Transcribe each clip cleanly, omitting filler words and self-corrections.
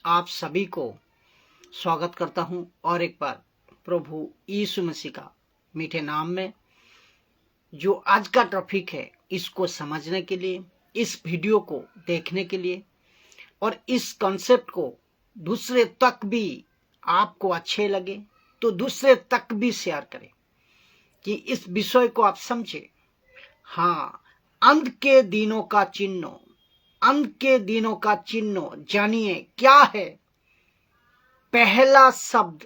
आप सभी को स्वागत करता हूं और एक बार प्रभु यीशु मसीह का मीठे नाम में। जो आज का टॉपिक है इसको समझने के लिए, इस वीडियो को देखने के लिए और इस कॉन्सेप्ट को दूसरे तक भी आपको अच्छे लगे तो दूसरे तक भी शेयर करें कि इस विषय को आप समझे। हाँ, अंत के दिनों का चिन्ह, अंत के दिनों का चिन्ह जानिए क्या है। पहला शब्द,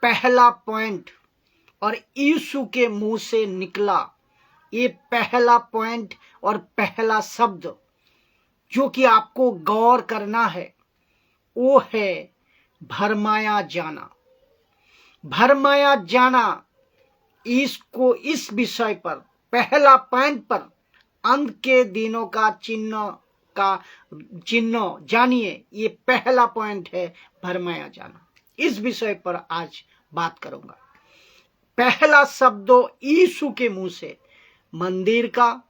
पहला पॉइंट और यीशु के मुंह से निकला ये पहला पॉइंट और पहला शब्द जो कि आपको गौर करना है वो है भरमाया जाना। भरमाया जाना, इसको इस विषय पर पहला पॉइंट पर अंत के दिनों का चिन्ह जानिए, ये पहला पॉइंट है भरमाया जाना। इस विषय पर आज बात करूंगा। पहला शब्द यीशु के मुंह से, मंदिर का,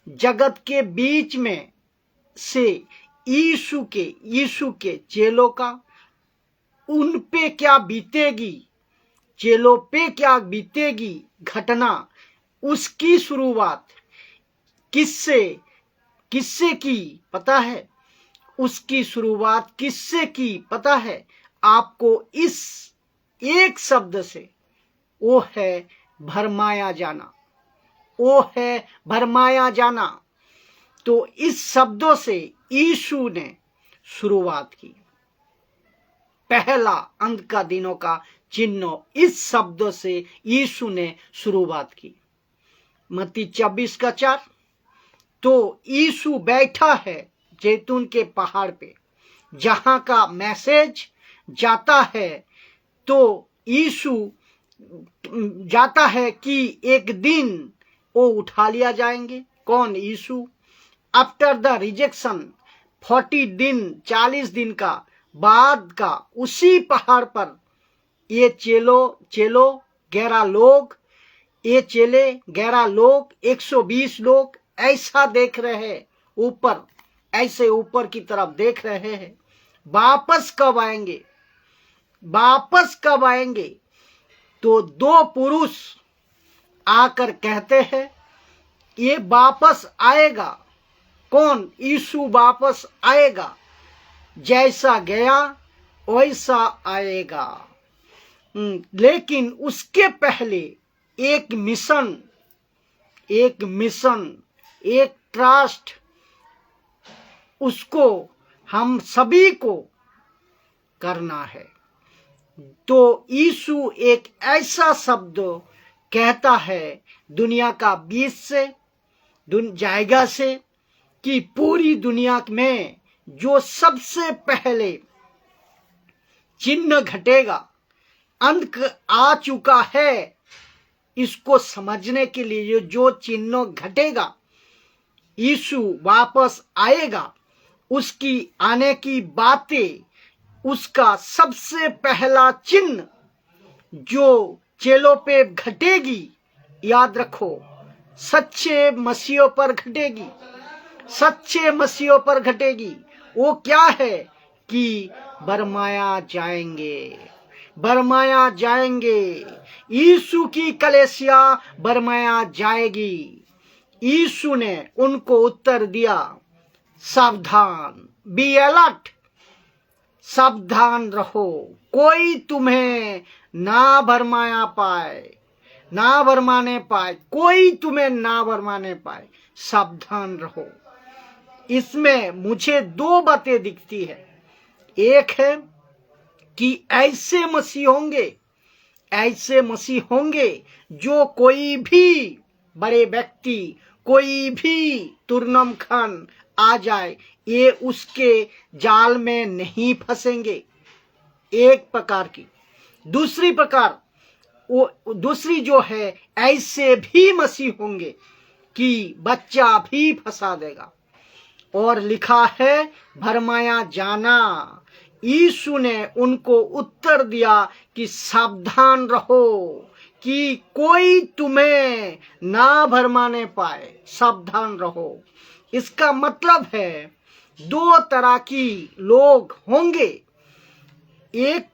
जगत के बीच में से यीशु के चेलों का, उन पे क्या बीतेगी, चेलों पे क्या बीतेगी घटना, उसकी शुरुआत किससे की पता है? उसकी शुरुआत किससे की पता है आपको? इस एक शब्द से, वो है भरमाया जाना, वो है भरमाया जाना। तो इस शब्दों से यीशु ने शुरुआत की। पहला अंत का दिनों का चिन्ह, इस शब्दों से यीशु ने शुरुआत की। मत्ती 24:4। तो यीशु बैठा है जैतून के पहाड़ पे, जहां का मैसेज जाता है। तो यीशु जाता है कि एक दिन वो उठा लिया जाएंगे। कौन? यीशु। आफ्टर द रिजेक्शन 40 दिन का बाद का उसी पहाड़ पर ये चेलो 11 लोग, ये चेले 11 लोग, 120 लोग ऐसा देख रहे हैं ऊपर, ऐसे ऊपर की तरफ देख रहे हैं। वापस कब आएंगे, वापस कब आएंगे? तो 2 पुरुष आकर कहते हैं ये वापस आएगा। कौन? यीशु वापस आएगा, जैसा गया वैसा आएगा। लेकिन उसके पहले एक मिशन, एक ट्रस्ट, उसको हम सभी को करना है। तो यीशु एक ऐसा शब्द कहता है दुनिया का बीच से, जाएगा से, कि पूरी दुनिया में जो सबसे पहले चिन्ह घटेगा, अंत आ चुका है, इसको समझने के लिए जो चिन्ह घटेगा, यीशु वापस आएगा, उसकी आने की बातें, उसका सबसे पहला चिन्ह जो चेलों पे घटेगी, याद रखो, सच्चे मसीहों पर घटेगी, सच्चे मसीहों पर घटेगी। वो क्या है कि बरमाया जाएंगे, बरमाया जाएंगे। यीशु की कलीसिया बरमाया जाएगी। यीशु ने उनको उत्तर दिया, सावधान, बी अलर्ट, सावधान रहो, कोई तुम्हें ना भरमाया पाए, ना भरमाने पाए, कोई तुम्हें ना भरमाने पाए, सावधान रहो। इसमें मुझे 2 बातें दिखती है। एक है कि ऐसे मसीह होंगे जो कोई भी बड़े व्यक्ति, कोई भी तुर्नम खान आ जाए, ये उसके जाल में नहीं फंसेंगे। एक प्रकार की। दूसरी जो है, ऐसे भी मसीह होंगे कि बच्चा भी फंसा देगा। और लिखा है भरमाया जाना। यीशु ने उनको उत्तर दिया कि सावधान रहो कि कोई तुम्हें ना भरमाने पाए, सावधान रहो। इसका मतलब है दो तरह की लोग होंगे। एक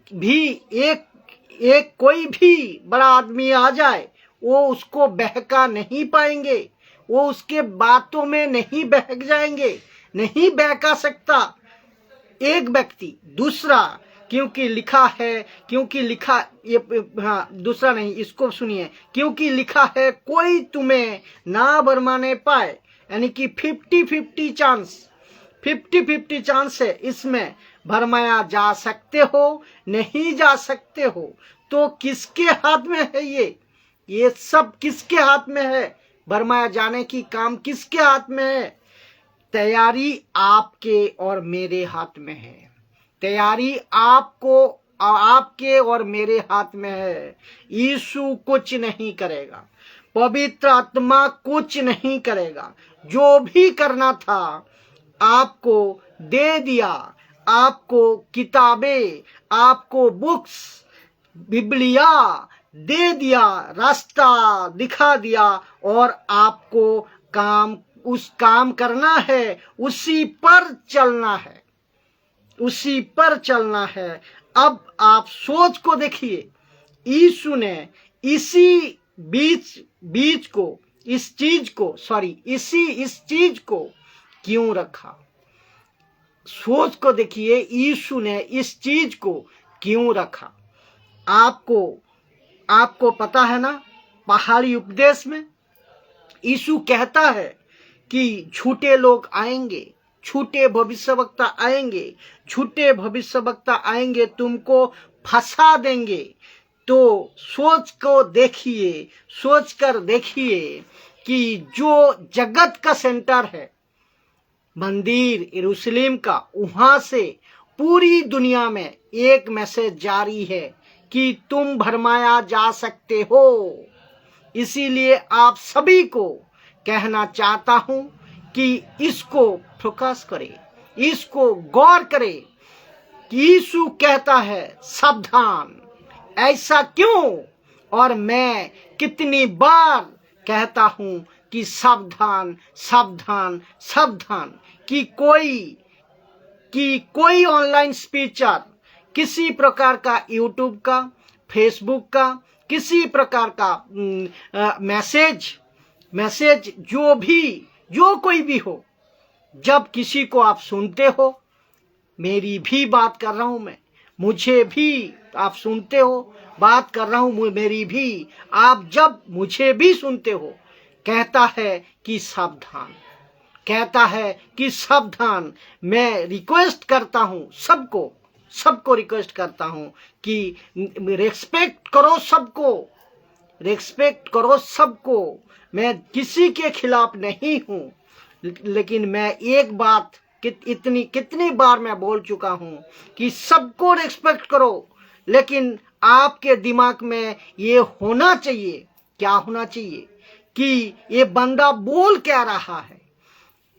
कोई भी बड़ा आदमी आ जाए, वो उसको बहका नहीं पाएंगे, वो उसके बातों में नहीं बहक जाएंगे, नहीं बहका सकता एक व्यक्ति दूसरा, क्योंकि लिखा है, ये, हाँ दूसरा नहीं, इसको सुनिए, क्योंकि लिखा है कोई तुम्हें ना भरमाने पाए, यानी कि 50-50 चांस है, इसमें भरमाया जा सकते हो, नहीं जा सकते हो। तो किसके हाथ में है ये सब किसके हाथ में है? भरमाया जाने की काम किसके हाथ में है? तैयारी आपके और मेरे हाथ में है। तैयारी आपके और मेरे हाथ में है। यीशु कुछ नहीं करेगा, पवित्र आत्मा कुछ नहीं करेगा। जो भी करना था आपको दे दिया, आपको किताबें, आपको बुक्स, बिबलिया दे दिया, रास्ता दिखा दिया, और आपको काम करना है, उसी पर चलना है। अब आप सोच को देखिए, यीशु ने इसी इस चीज को क्यों रखा? सोच को देखिए, यीशु ने इस चीज को क्यों रखा? आपको पता है ना, पहाड़ी उपदेश में यीशु कहता है कि झूठे लोग आएंगे, झूठे भविष्यवक्ता आएंगे, तुमको फंसा देंगे। तो सोच कर देखिए कि जो जगत का सेंटर है, मंदिर यरूशलेम का, वहां से पूरी दुनिया में एक मैसेज जारी है कि तुम भरमाया जा सकते हो। इसीलिए आप सभी को कहना चाहता हूं कि इसको फोकस करें, इसको गौर करें कि यीशु कहता है सावधान। ऐसा क्यों? और मैं कितनी बार कहता हूं कि सावधान सावधान सावधान, कि कोई ऑनलाइन स्पीचर, किसी प्रकार का यूट्यूब का, फेसबुक का, किसी प्रकार का मैसेज जो कोई भी हो, जब किसी को आप सुनते हो, मेरी भी बात कर रहा हूं मैं, मुझे भी आप सुनते हो, बात कर रहा हूं मेरी भी, आप जब मुझे भी सुनते हो, कहता है कि सावधान। मैं रिक्वेस्ट करता हूं सबको रिक्वेस्ट करता हूं कि रेस्पेक्ट करो सबको। मैं किसी के खिलाफ नहीं हूं, लेकिन मैं एक बात कितनी बार मैं बोल चुका हूं कि सबको रेस्पेक्ट करो, लेकिन आपके दिमाग में ये होना चाहिए, क्या होना चाहिए, कि ये बंदा बोल क्या रहा है,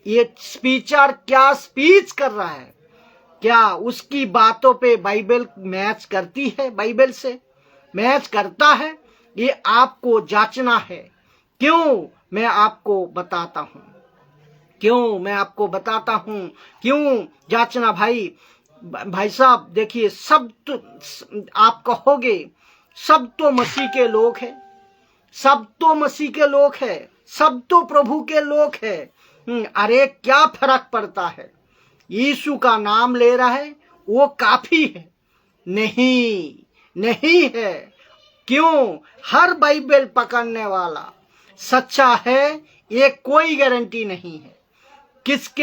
ये स्पीचर क्या स्पीच कर रहा है, क्या उसकी बातों पे बाइबल मैच करती है, बाइबल से मैच करता है? ये आपको जांचना है। क्यों मैं आपको बताता हूं, क्यों जांचना? भाई साहब देखिए, सब तो आप कहोगे सब तो मसीह के लोग हैं, सब तो प्रभु के लोग हैं। अरे क्या फर्क पड़ता है? यीशु का नाम ले रहा है, वो काफी है? नहीं है। क्यों? हर बाइबल पकड़ने वाला सच्चा है, ये कोई गारंटी नहीं है। किसी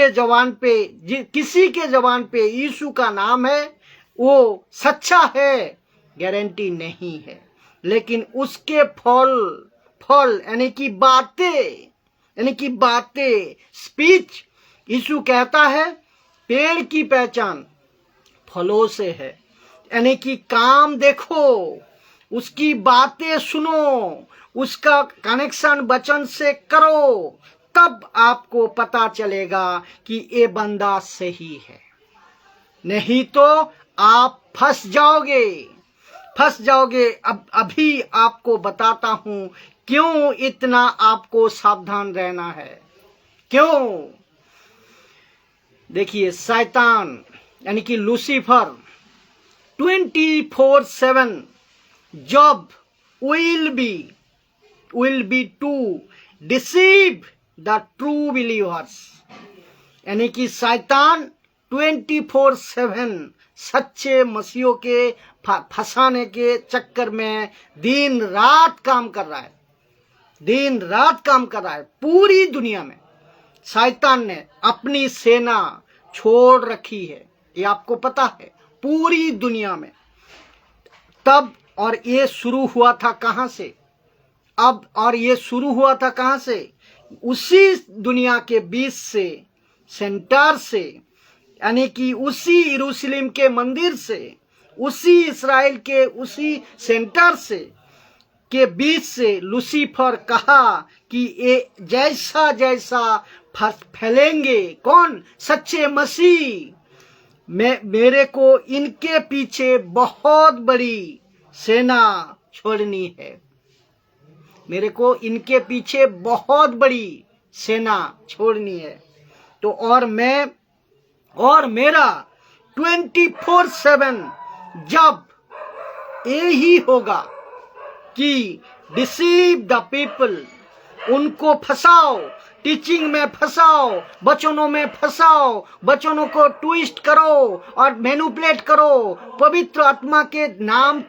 के जवान पे यीशु का नाम है, वो सच्चा है, गारंटी नहीं है। लेकिन उसके फल यानी कि बातें, स्पीच, यीशु कहता है पेड़ की पहचान फलों से है, यानी कि काम देखो, उसकी बातें सुनो, उसका कनेक्शन वचन से करो, तब आपको पता चलेगा कि ये बंदा सही है। नहीं तो आप फंस जाओगे। अब अभी आपको बताता हूं क्यों इतना आपको सावधान रहना है। क्यों? देखिए शैतान यानी कि Lucifer 24/7 job will be to deceive the true believers, यानी कि शैतान 24/7 सच्चे मसीहों के फंसाने के चक्कर में दिन रात काम कर रहा है, दिन रात काम कर रहा है। पूरी दुनिया में शैतान ने अपनी सेना छोड़ रखी है, ये आपको पता है, पूरी दुनिया में। तब और ये शुरू हुआ था कहां से? अब और ये शुरू हुआ था कहां से? उसी दुनिया के बीच से, सेंटर से, यानी कि उसी यरूशलेम के मंदिर से, उसी इस्राएल के उसी सेंटर से के बीच से लूसीफर कहा कि ये जैसा जैसा फैलेंगे कौन? सच्चे मसीह, मेरे को इनके पीछे बहुत बड़ी सेना छोड़नी है, मेरे को इनके पीछे बहुत बड़ी सेना छोड़नी है। तो और मेरा 24/7 जब यही होगा कि डिसीव द पीपल, उनको फंसाओ, टीचिंग में फंसाओ, वचनों में फंसाओ, वचनों को ट्विस्ट करो और मैनिपुलेट करो, पवित्र आत्मा के नाम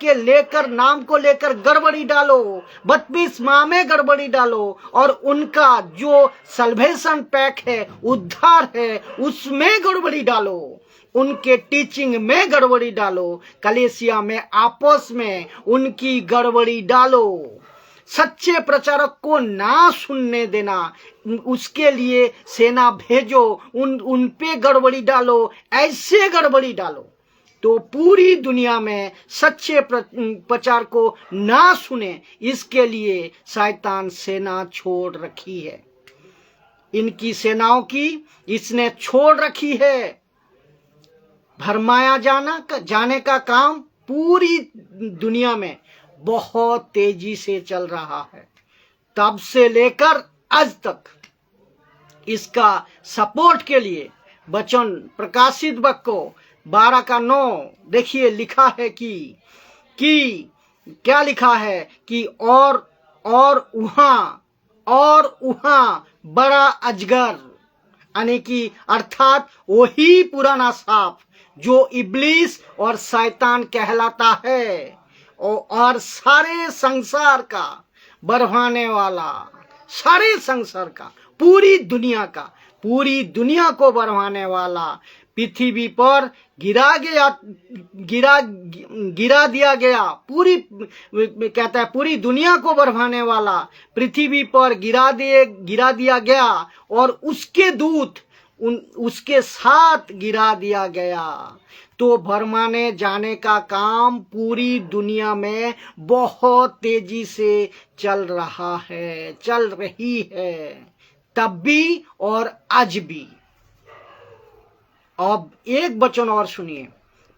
को लेकर गड़बड़ी डालो, बपतिस्मा में गड़बड़ी डालो, और उनका जो सल्वेशन पैक है, उद्धार है, उसमें गड़बड़ी डालो, उनके टीचिंग में गड़बड़ी डालो, कलीसिया में आपस में उनकी गड़बड़ी डालो, सच्चे प्रचारक को ना सुनने देना, उसके लिए सेना भेजो, उन पे गड़बड़ी डालो, ऐसे गड़बड़ी डालो तो पूरी दुनिया में सच्चे प्रचार को ना सुने, इसके लिए शैतान सेना छोड़ रखी है। इनकी सेनाओं की इसने छोड़ रखी है। भरमाया जाने का काम पूरी दुनिया में बहुत तेजी से चल रहा है। तब से लेकर आज तक इसका सपोर्ट के लिए वचन प्रकाशित वाक्य 12:9 देखिए लिखा है कि क्या लिखा है कि और वहां बड़ा अजगर, यानी कि अर्थात वही पुराना सांप जो इब्लीस और शैतान कहलाता है और सारे संसार का बढ़वाने वाला, सारे संसार का, पूरी दुनिया को बढ़वाने वाला, पृथ्वी पर गिरा दिया गया, कहता है पूरी दुनिया को बढ़वाने वाला पृथ्वी पर गिरा दिया गया और उसके दूत उसके साथ गिरा दिया गया। तो भरमाने जाने का काम पूरी दुनिया में बहुत तेजी से चल रही है, तब भी और आज भी। अब एक वचन और सुनिए,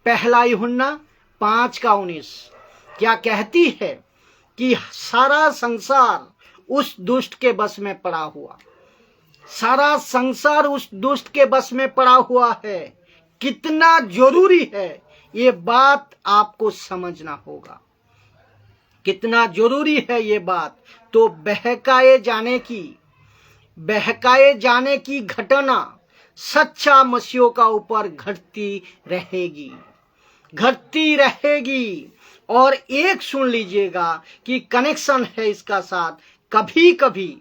1 यूहन्ना 5:19 क्या कहती है कि सारा संसार उस दुष्ट के बस में पड़ा हुआ, सारा संसार उस दुष्ट के बस में पड़ा हुआ है। कितना जरूरी है ये बात आपको समझना होगा, कितना जरूरी है ये बात। तो बहकाए जाने की घटना सच्चा मसीहों का ऊपर घटती रहेगी। और एक सुन लीजिएगा कि कनेक्शन है इसका साथ, कभी कभी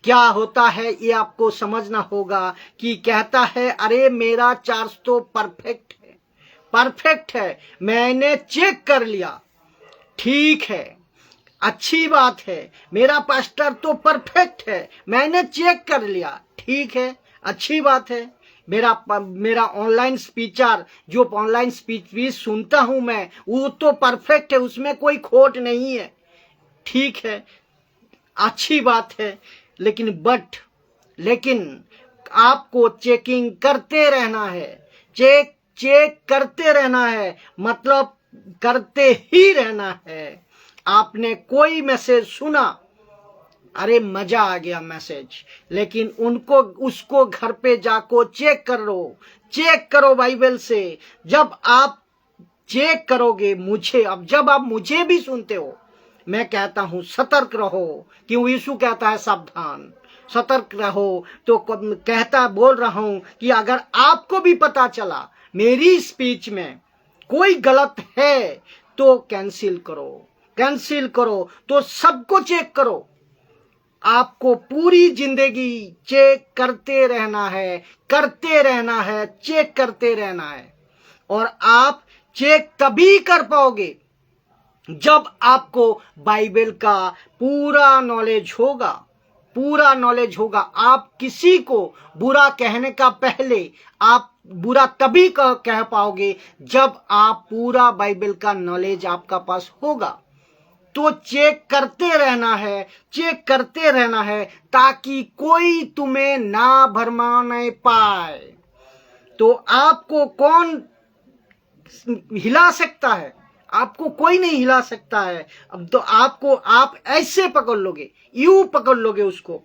क्या होता है ये आपको समझना होगा कि कहता है अरे मेरा चार्ज तो परफेक्ट है, मैंने चेक कर लिया, ठीक है, अच्छी बात है, मेरा पास्टर तो परफेक्ट है, मैंने चेक कर लिया, ठीक है, अच्छी बात है, मेरा ऑनलाइन स्पीचर जो ऑनलाइन स्पीच भी सुनता हूं मैं, वो तो परफेक्ट है, उसमें कोई खोट नहीं है, ठीक है, अच्छी बात है। लेकिन आपको चेकिंग करते रहना है, चेक करते रहना है, मतलब करते ही रहना है। आपने कोई मैसेज सुना, अरे मजा आ गया मैसेज, लेकिन उनको उसको घर पे जाको चेक करो बाइबल से। जब आप चेक करोगे मुझे, अब जब आप मुझे भी सुनते हो, मैं कहता हूं सतर्क रहो, क्यों यीशु कहता है सावधान, सतर्क रहो। तो बोल रहा हूं कि अगर आपको भी पता चला मेरी स्पीच में कोई गलत है तो कैंसिल करो, तो सबको चेक करो। आपको पूरी जिंदगी चेक करते रहना है, चेक करते रहना है। और आप चेक तभी कर पाओगे जब आपको बाइबल का पूरा नॉलेज होगा। आप किसी को बुरा कहने का पहले आप बुरा तभी कह पाओगे जब आप पूरा बाइबल का नॉलेज आपका पास होगा। तो चेक करते रहना है ताकि कोई तुम्हें ना भरमा नहीं पाए। तो आपको कौन हिला सकता है? आपको कोई नहीं हिला सकता है। अब तो आप ऐसे पकड़ लोगे, यूं पकड़ लोगे उसको।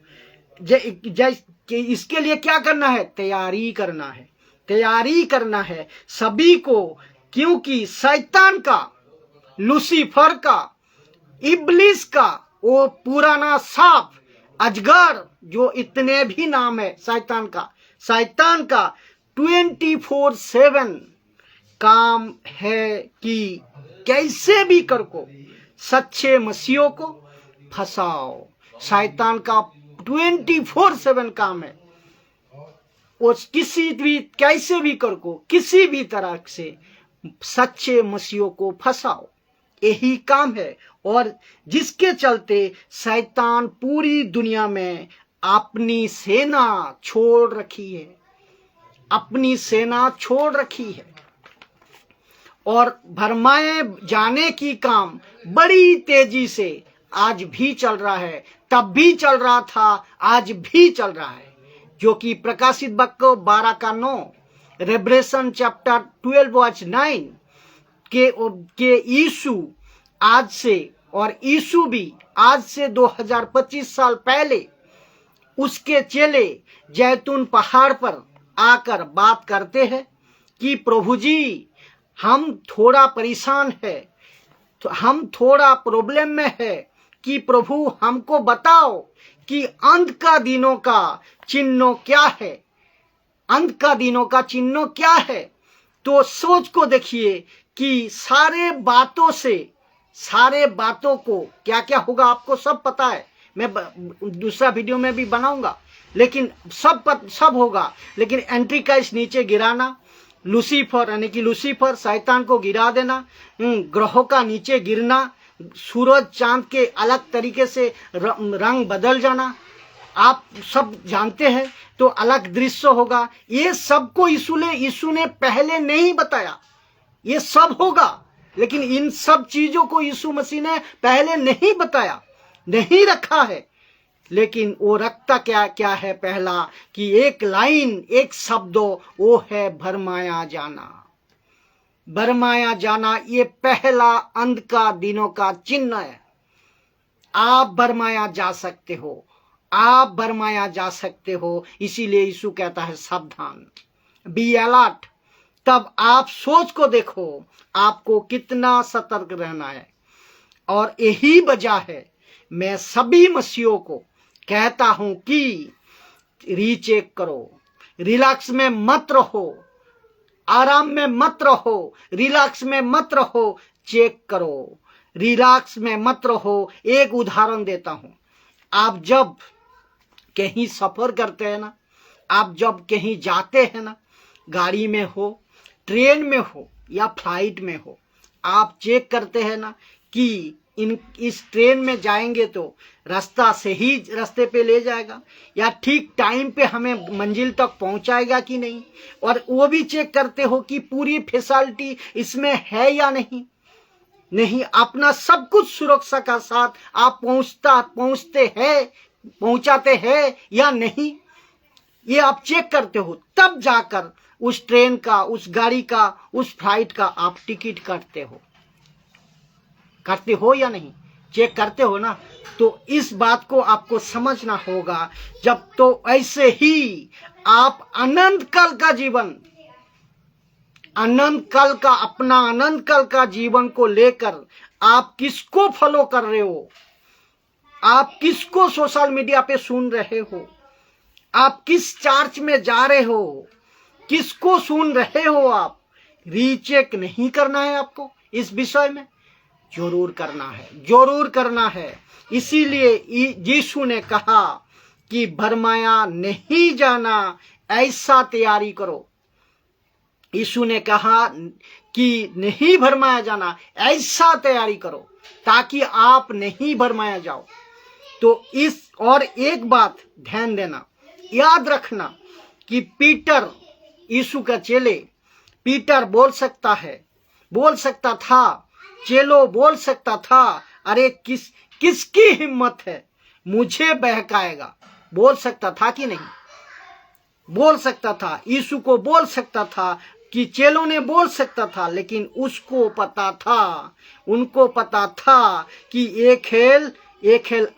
इसके लिए क्या करना है? तैयारी करना है सभी को, क्योंकि शैतान का, लूसीफर का, इब्लिस का, वो पुराना सांप अजगर, जो इतने भी नाम है शैतान का 24/7 काम है कि कैसे भी करको सच्चे मसीहों को फंसाओ। शैतान का 24/7 काम है, वो कैसे भी करको, किसी भी तरह से सच्चे मसीहों को फंसाओ, यही काम है। और जिसके चलते शैतान पूरी दुनिया में अपनी सेना छोड़ रखी है, और भरमाए जाने की काम बड़ी तेजी से आज भी चल रहा है, तब भी चल रहा था, आज भी चल रहा है। जो कि प्रकाशित वाक्य 12:9, रेवलेशन चैप्टर 12:9 के यीशु आज से, और यीशु भी आज से 2025 साल पहले उसके चेले जैतून पहाड़ पर आकर बात करते हैं कि प्रभु जी, हम थोड़ा परेशान है, तो हम थोड़ा प्रॉब्लम में है, कि प्रभु हमको बताओ कि अंत का दिनों का चिन्ह क्या है। तो सोच को देखिए कि सारे बातों को क्या क्या होगा आपको सब पता है। मैं दूसरा वीडियो में भी बनाऊंगा, लेकिन सब होगा। लेकिन एंटीक्राइस्ट नीचे गिराना, लूसीफर शैतान को गिरा देना, ग्रहों का नीचे गिरना, सूरज चांद के अलग तरीके से रंग बदल जाना, आप सब जानते हैं। तो अलग दृश्य होगा। ये सबको यीशु ने पहले नहीं बताया, ये सब होगा, लेकिन इन सब चीजों को यीशु मसीह ने पहले नहीं बताया, नहीं रखा है। लेकिन वो रखता क्या है? पहला कि एक लाइन, एक शब्द, वो है भरमाया जाना। ये पहला अंत का दिनों का चिन्ह है। आप भरमाया जा सकते हो, इसीलिए यीशु कहता है सावधान, बी अलर्ट। तब आप सोच को देखो आपको कितना सतर्क रहना है। और यही वजह है मैं सभी मसीहों को कहता हूं कि रीचेक करो, रिलैक्स में मत रहो, आराम में मत रहो, रिलैक्स में मत रहो, चेक करो, रिलैक्स में मत रहो। एक उदाहरण देता हूं। आप जब कहीं सफर करते हैं ना, आप जब कहीं जाते हैं ना, गाड़ी में हो, ट्रेन में हो या फ्लाइट में हो, आप चेक करते हैं ना कि इस ट्रेन में जाएंगे तो रास्ता सही रास्ते पे ले जाएगा, या ठीक टाइम पे हमें मंजिल तक पहुंचाएगा कि नहीं। और वो भी चेक करते हो कि पूरी फैसिलिटी इसमें है या नहीं, अपना सब कुछ सुरक्षा का साथ आप पहुंचाते हैं या नहीं, ये आप चेक करते हो। तब जाकर उस ट्रेन का, उस गाड़ी का, उस फ्लाइट का आप टिकट करते हो या नहीं। चेक करते हो ना, तो इस बात को आपको समझना होगा। जब तो ऐसे ही आप अनंत काल का जीवन, अनंत काल का, अपना अनंत काल का जीवन को लेकर आप किसको फॉलो कर रहे हो, आप किसको सोशल मीडिया पे सुन रहे हो, आप किस चर्च में जा रहे हो, किसको सुन रहे हो, आप रीचेक नहीं करना है आपको। इस विषय में जरूर करना है, जरूर करना है। इसीलिए यीशु ने कहा कि भरमाया नहीं जाना, ऐसा तैयारी करो। यीशु ने कहा कि नहीं भरमाया जाना, ऐसा तैयारी करो ताकि आप नहीं भरमाया जाओ। तो इस और एक बात ध्यान देना, याद रखना कि पीटर, यीशु का चेले पीटर बोल सकता था, चेलो बोल सकता था, अरे किसकी हिम्मत है मुझे बहकाएगा, बोल सकता था कि नहीं? बोल सकता था, यीशु को बोल सकता था, कि चेलों ने बोल सकता था, लेकिन उसको पता था, उनको पता था कि ये खेल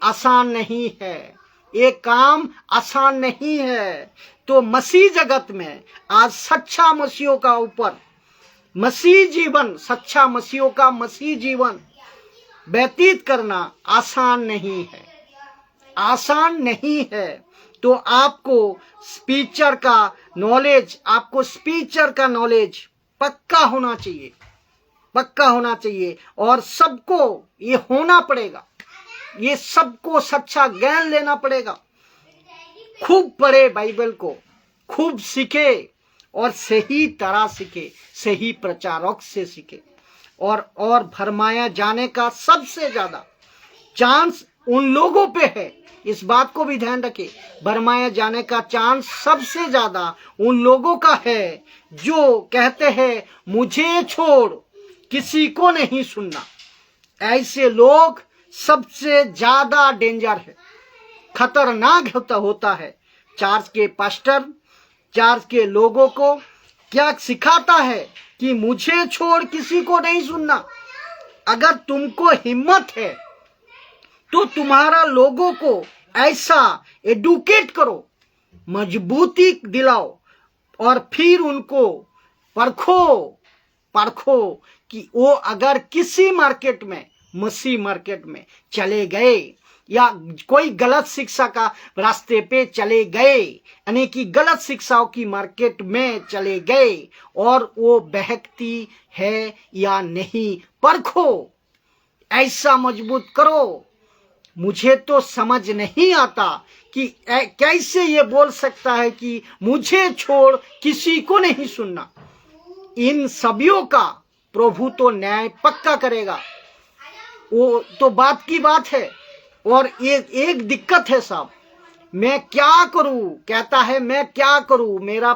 आसान नहीं है, ये काम आसान नहीं है। तो मसीह जगत में आज सच्चा मसीहों का ऊपर मसीह जीवन, सच्चा मसीहों का मसीह जीवन व्यतीत करना आसान नहीं है, आसान नहीं है। तो आपको स्पीचर का नॉलेज पक्का होना चाहिए, पक्का होना चाहिए। और सबको ये होना पड़ेगा, ये सबको सच्चा ज्ञान लेना पड़ेगा। खूब पढ़े बाइबल को, खूब सीखे और सही तरह सीखे, सही प्रचारक से सीखे। और भरमाया जाने का सबसे ज्यादा चांस उन लोगों पे है, इस बात को भी ध्यान रखें। भरमाया जाने का चांस सबसे ज्यादा उन लोगों का है जो कहते हैं मुझे छोड़ किसी को नहीं सुनना। ऐसे लोग सबसे ज्यादा डेंजर है, खतरनाक होता है। चर्च के पास्टर, चर्च के लोगों को क्या सिखाता है कि मुझे छोड़ किसी को नहीं सुनना। अगर तुमको हिम्मत है तो तुम्हारा लोगों को ऐसा एडुकेट करो, मजबूती दिलाओ, और फिर उनको परखो कि वो अगर किसी मार्केट में, मसीह मार्केट में चले गए या कोई गलत शिक्षा का रास्ते पे चले गए, यानी कि गलत शिक्षाओं की मार्केट में चले गए, और वो बहकती है या नहीं, परखो, ऐसा मजबूत करो। मुझे तो समझ नहीं आता कि कैसे ये बोल सकता है कि मुझे छोड़ किसी को नहीं सुनना। इन सभियों का प्रभु तो न्याय पक्का करेगा, वो तो बात की बात है। और एक दिक्कत है साहब, मैं क्या करूं, कहता है मैं क्या करूं, मेरा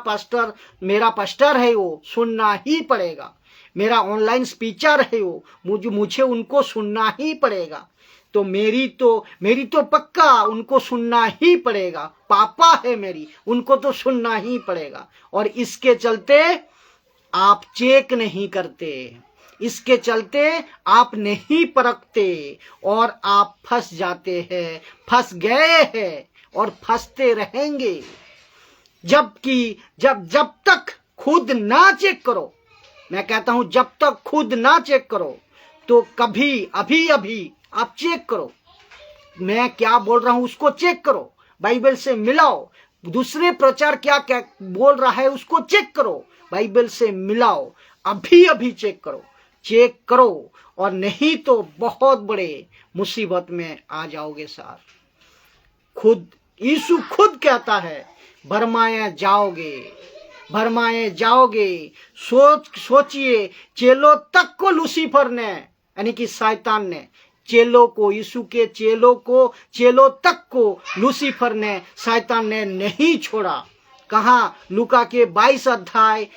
पास्टर है, वो सुनना ही पड़ेगा। मेरा ऑनलाइन स्पीचर है वो, मुझे उनको सुनना ही पड़ेगा। तो मेरी तो पक्का उनको सुनना ही पड़ेगा। पापा है मेरी, उनको तो सुनना ही पड़ेगा। और इसके चलते आप चेक नहीं करते, इसके चलते आप नहीं परखते और आप फंस जाते हैं, फंस गए हैं और फंसते रहेंगे। जबकि जब तक खुद ना चेक करो, मैं कहता हूं जब तक खुद ना चेक करो, तो कभी अभी आप चेक करो। मैं क्या बोल रहा हूं उसको चेक करो, बाइबल से मिलाओ। दूसरे प्रचार क्या क्या बोल रहा है उसको चेक करो, बाइबल से मिलाओ। अभी चेक करो, और नहीं तो बहुत बड़े मुसीबत में आ जाओगे सर। यीशु खुद कहता है भरमाए जाओगे। सोचिए, चेलों तक को लूसीफर ने, यानी कि शैतान ने, यीशु के चेलों तक को लूसीफर ने, शैतान ने नहीं छोड़ा। कहा? लूका के 22 अध्याय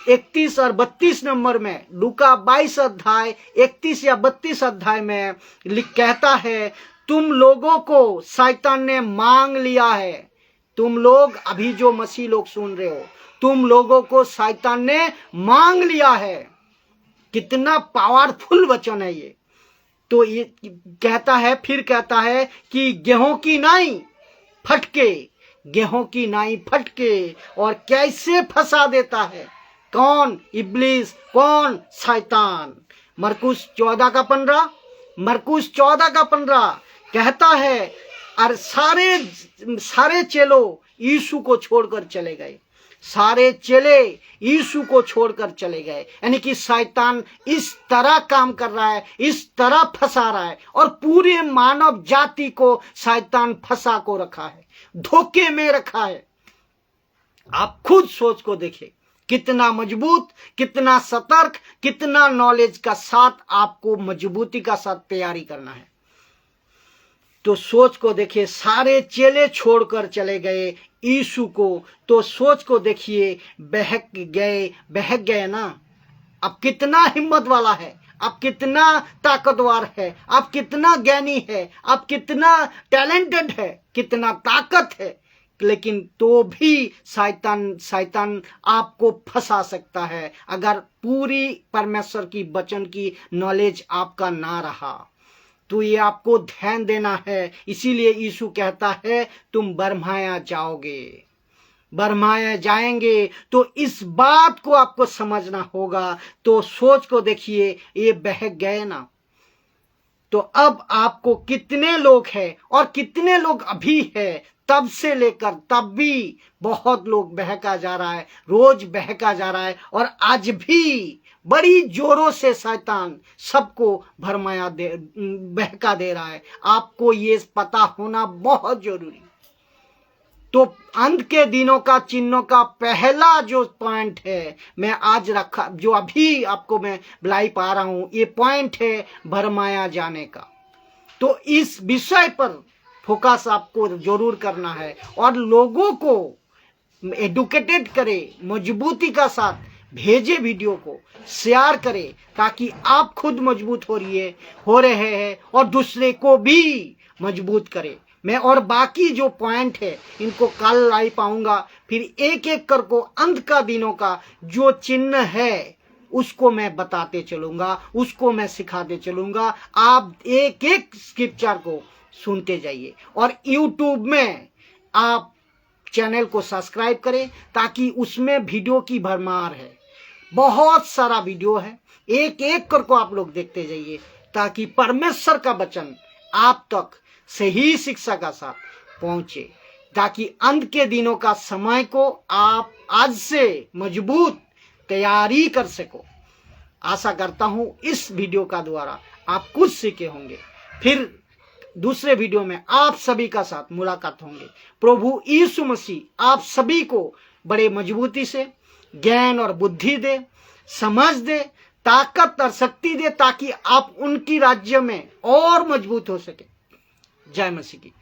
31 और 32 नंबर में, लूका 22 अध्याय 31 या 32 अध्याय में कहता है, तुम लोगों को शैतान ने मांग लिया है। तुम लोग अभी जो मसीह लोग सुन रहे हो, तुम लोगों को शैतान ने मांग लिया है। कितना पावरफुल वचन है ये। तो ये कहता है, फिर कहता है कि गेहूं की नाई फटके, गेहूं की नाई फटके, और कैसे फंसा देता है, कौन? इब्लीस, कौन? शैतान। मरकुस 14:15, मरकुस 14:15 कहता है, और सारे चेलों यीशु को छोड़कर चले गए, सारे चेले यीशु को छोड़कर चले गए। यानी कि शैतान इस तरह काम कर रहा है, इस तरह फंसा रहा है, और पूरे मानव जाति को शैतान फंसा को रखा है, धोखे में रखा है। आप खुद सोच को देखिए, कितना मजबूत, कितना सतर्क, कितना नॉलेज का साथ आपको मजबूती का साथ तैयारी करना है। तो सोच को देखिए, सारे चेले छोड़कर चले गए यीशु को, तो सोच को देखिए, बहक गए ना। अब कितना हिम्मत वाला है, अब कितना ताकतवर है, अब कितना ज्ञानी है, अब कितना टैलेंटेड है, कितना ताकत है, लेकिन तो भी शैतान आपको फंसा सकता है अगर पूरी परमेश्वर की वचन की नॉलेज आपका ना रहा। तो ये आपको ध्यान देना है। इसीलिए यीशु कहता है, तुम बरमाया जाओगे, बरमाया जाएंगे। तो इस बात को आपको समझना होगा। तो सोच को देखिए, ये बहक गए ना। तो अब आपको कितने लोग हैं और कितने लोग अभी है, तब से लेकर तब भी बहुत लोग बहका जा रहा है, रोज बहका जा रहा है, और आज भी बड़ी जोरों से शैतान सबको बहका दे रहा है। आपको ये पता होना बहुत जरूरी। तो अंत के दिनों का चिन्हों का पहला जो पॉइंट है मैं आज रखा, जो अभी आपको मैं बुलाई पा रहा हूं, ये पॉइंट है भरमाया जाने का। तो इस विषय पर फोकस आपको जरूर करना है और लोगों को एडुकेटेड करे, मजबूती का साथ भेजे, वीडियो को शेयर करें, ताकि आप खुद मजबूत हो रहे हैं और दूसरे को भी मजबूत करें। मैं और बाकी जो पॉइंट है इनको कल लाई पाऊंगा, फिर एक एक कर को अंत का दिनों का जो चिन्ह है उसको मैं बताते चलूंगा, उसको मैं सिखाते चलूंगा। आप एक एक स्क्रिप्चर को सुनते जाइए और यूट्यूब में आप चैनल को सब्सक्राइब करें, ताकि उसमें वीडियो की भरमार है, बहुत सारा वीडियो है, एक एक कर को आप लोग देखते जाइए, ताकि परमेश्वर का वचन आप तक सही शिक्षा का साथ पहुंचे, ताकि अंत के दिनों का समय को आप आज से मजबूत तैयारी कर सको। आशा करता हूं इस वीडियो का द्वारा आप कुछ सीखे होंगे। फिर दूसरे वीडियो में आप सभी का साथ मुलाकात होंगे। प्रभु यीशु मसीह आप सभी को बड़े मजबूती से ज्ञान और बुद्धि दे, समझ दे, ताकत और शक्ति दे, ताकि आप उनकी राज्य में और मजबूत हो सके। जय मसीह की।